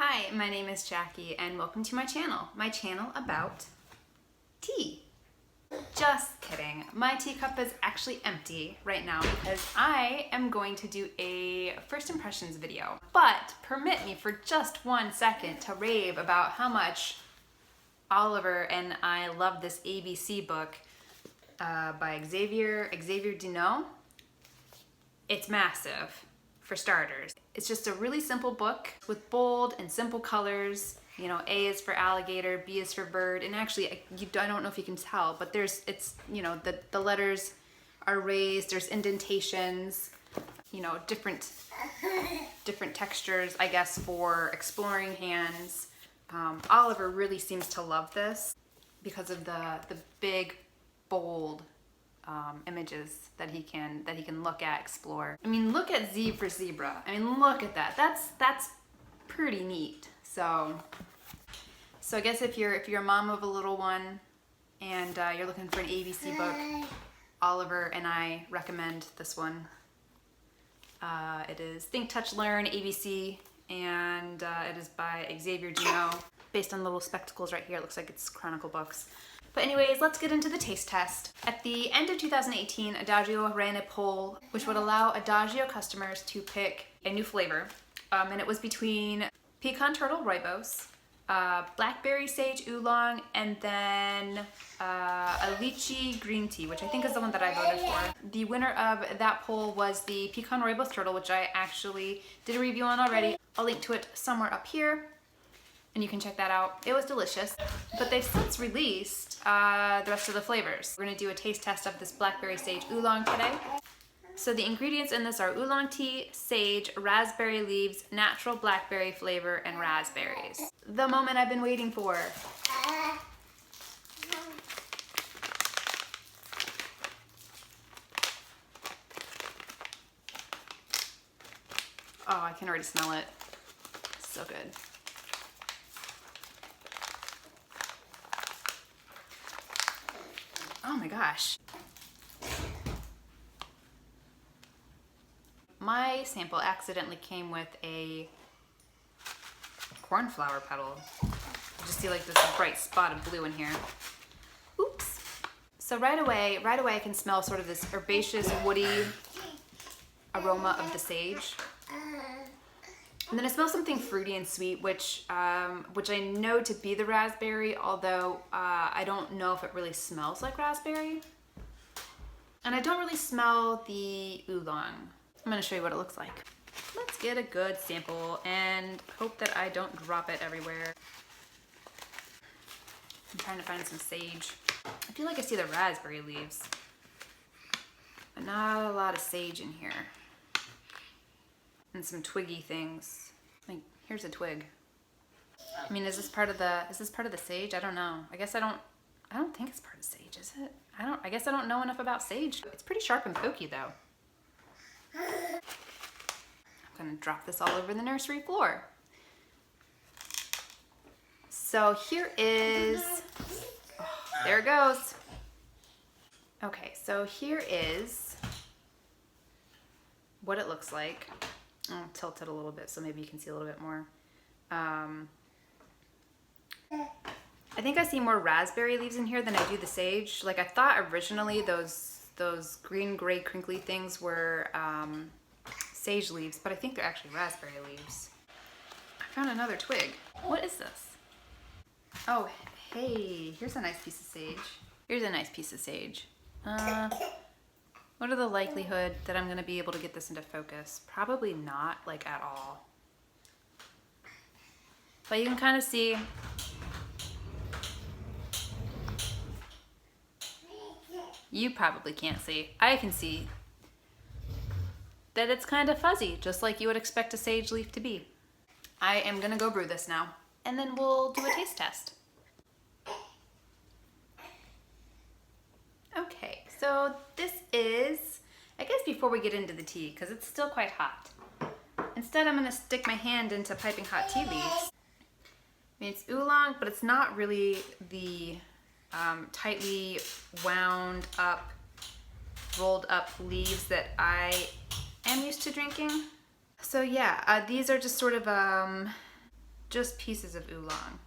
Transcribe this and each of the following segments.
Hi, my name is Jackie and welcome to my channel about tea. Just kidding. My teacup is actually empty right now because I am going to do a first impressions video. But permit me for just 1 second to rave about how much Oliver and I love this ABC book by Xavier Deneau. It's massive. For starters, it's just a really simple book with bold and simple colors. You know, A is for alligator, B is for bird, and actually, I don't know if you can tell, but the letters are raised. There's indentations. You know, different textures, I guess, for exploring hands. Oliver really seems to love this because of the big, bold images that he can look at, explore. I mean, look at Z for zebra. I mean, look at that. That's pretty neat. So I guess if you're a mom of a little one and you're looking for an ABC book, Oliver and I recommend this one. It is Think, Touch, Learn ABC, and it is by Xavier Deneau. Based on little spectacles right here, it looks like it's Chronicle Books. But anyways, let's get into the taste test. At the end of 2018, Adagio ran a poll which would allow Adagio customers to pick a new flavor. And it was between Pecan Turtle Rooibos, BlackBerry Sage Oolong, and then a Lychee green tea, which I think is the one that I voted for. The winner of that poll was the Pecan Rooibos Turtle, which I actually did a review on already. I'll link to it somewhere up here, and you can check that out. It was delicious, but they've since released the rest of the flavors. We're gonna do a taste test of this BlackBerry Sage Oolong today. So the ingredients in this are oolong tea, sage, raspberry leaves, natural blackberry flavor, and raspberries. The moment I've been waiting for. Oh, I can already smell it. So good. Oh my gosh. My sample accidentally came with a cornflower petal. You just see like this bright spot of blue in here. Oops. So right away I can smell sort of this herbaceous, woody aroma of the sage. And then I smell something fruity and sweet, which I know to be the raspberry, although I don't know if it really smells like raspberry. And I don't really smell the oolong. I'm gonna show you what it looks like. Let's get a good sample and hope that I don't drop it everywhere. I'm trying to find some sage. I feel like I see the raspberry leaves, but not a lot of sage in here. And some twiggy things. Like, here's a twig. I mean, is this part of the sage? I don't know. I guess I don't think it's part of sage, is it? I guess I don't know enough about sage. It's pretty sharp and pokey though. I'm gonna drop this all over the nursery floor. So here is, oh, there it goes. Okay, so here is what it looks like. I'll tilt it a little bit so maybe you can see a little bit more. I think I see more raspberry leaves in here than I do the sage. Like I thought originally those green, gray, crinkly things were sage leaves, but I think they're actually raspberry leaves. I found another twig. What is this? Oh, hey, here's a nice piece of sage. Here's a nice piece of sage. What are the likelihood that I'm gonna be able to get this into focus? Probably not, like at all. But you can kind of see. You probably can't see. I can see that it's kind of fuzzy, just like you would expect a sage leaf to be. I am gonna go brew this now, and then we'll do a taste test. Okay, so this is, I guess before we get into the tea, because it's still quite hot. Instead, I'm gonna stick my hand into piping hot tea leaves. I mean, it's oolong, but it's not really the tightly wound up, rolled up leaves that I am used to drinking. So yeah, these are just sort of just pieces of oolong.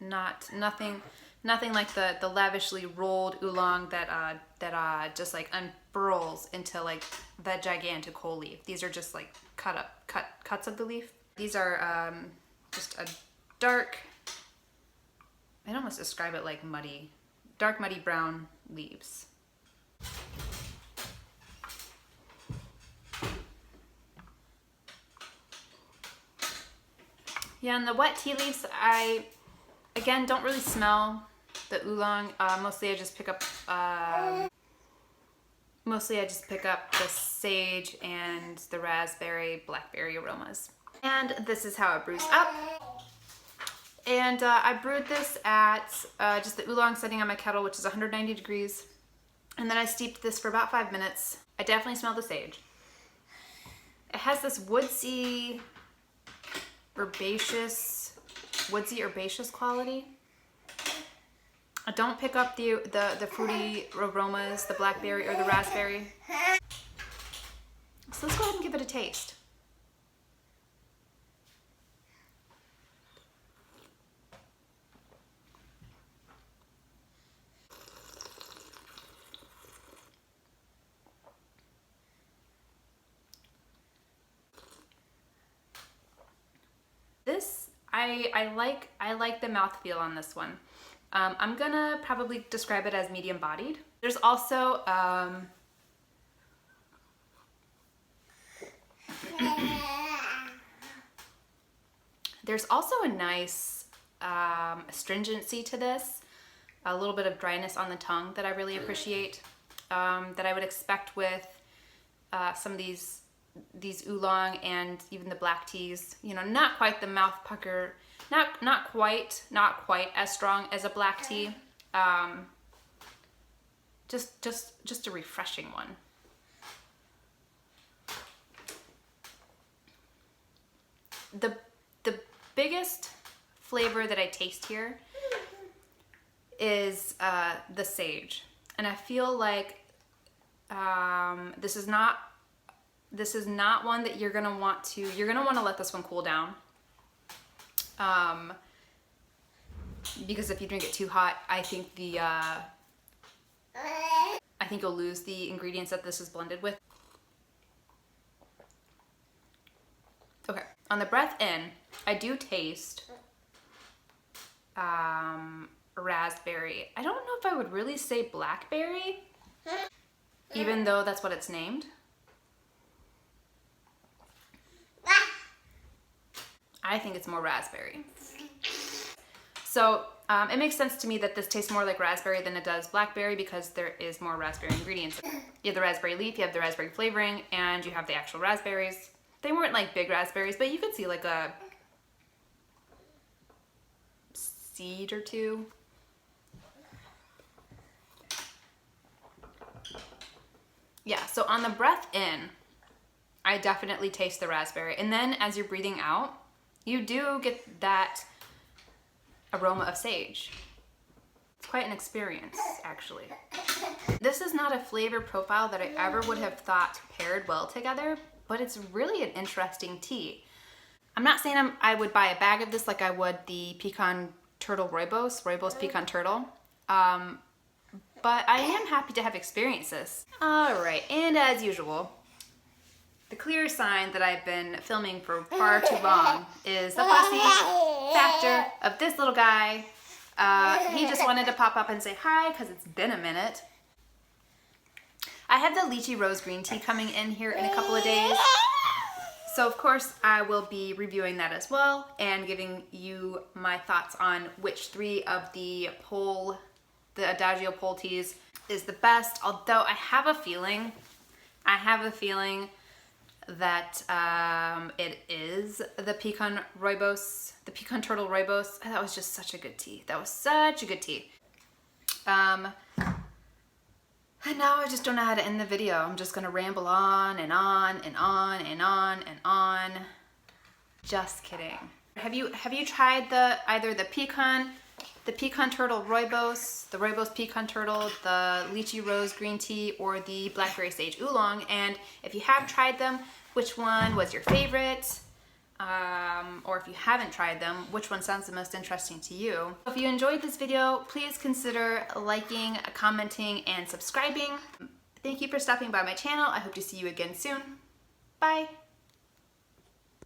Nothing like the lavishly rolled oolong that just like unfurls into like the gigantic whole leaf. These are just like cuts of the leaf. These are just a dark, I'd almost describe it like dark muddy brown leaves. Yeah, and the wet tea leaves, I again don't really smell the oolong. Mostly I just pick up the sage and the raspberry, blackberry aromas. And this is how it brews up. And I brewed this at just the oolong setting on my kettle, which is 190 degrees. And then I steeped this for about 5 minutes. I definitely smell the sage. It has this woodsy, herbaceous quality. I don't pick up the fruity aromas, the blackberry or the raspberry. So let's go ahead and give it a taste. This, I like the mouthfeel on this one. I'm gonna probably describe it as medium bodied. There's also a nice astringency to this, a little bit of dryness on the tongue that I really appreciate, that I would expect with some of these oolong and even the black teas. You know, not quite the mouth pucker, not quite as strong as a black tea. Just a refreshing one. The biggest flavor that I taste here is the sage, and I feel like this is not one that you're gonna want to let this one cool down. Because if you drink it too hot, I think you'll lose the ingredients that this is blended with. Okay, on the breath in, I do taste raspberry. I don't know if I would really say blackberry, even though that's what it's named. I think it's more raspberry. So it makes sense to me that this tastes more like raspberry than it does blackberry, because there is more raspberry ingredients. You have the raspberry leaf, you have the raspberry flavoring, and you have the actual raspberries. They weren't like big raspberries, but you could see like a seed or two. Yeah, so on the breath in, I definitely taste the raspberry. And then as you're breathing out, you do get that aroma of sage. It's quite an experience, actually. This is not a flavor profile that I ever would have thought paired well together, but it's really an interesting tea. I'm not saying I would buy a bag of this like I would the Pecan Turtle Rooibos Pecan Turtle, but I am happy to have experienced this. All right, and as usual, the clear sign that I've been filming for far too long is the fussy factor of this little guy. He just wanted to pop up and say hi because it's been a minute. I have the Lychee Rose Green tea coming in here in a couple of days. So of course I will be reviewing that as well and giving you my thoughts on which three of the Adagio pole teas is the best. Although I have a feeling that it is the Pecan Turtle Rooibos. That was just such a good tea. That was such a good tea. And now I just don't know how to end the video. I'm just gonna ramble on and on and on and on and on. Just kidding. Have you tried either the Pecan Turtle Rooibos, the Rooibos Pecan Turtle, the Lychee Rose Green Tea, or the BlackBerry Sage Oolong? And if you have tried them, which one was your favorite, or if you haven't tried them, which one sounds the most interesting to you. If you enjoyed this video, please consider liking, commenting, and subscribing. Thank you for stopping by my channel. I hope to see you again soon. Bye.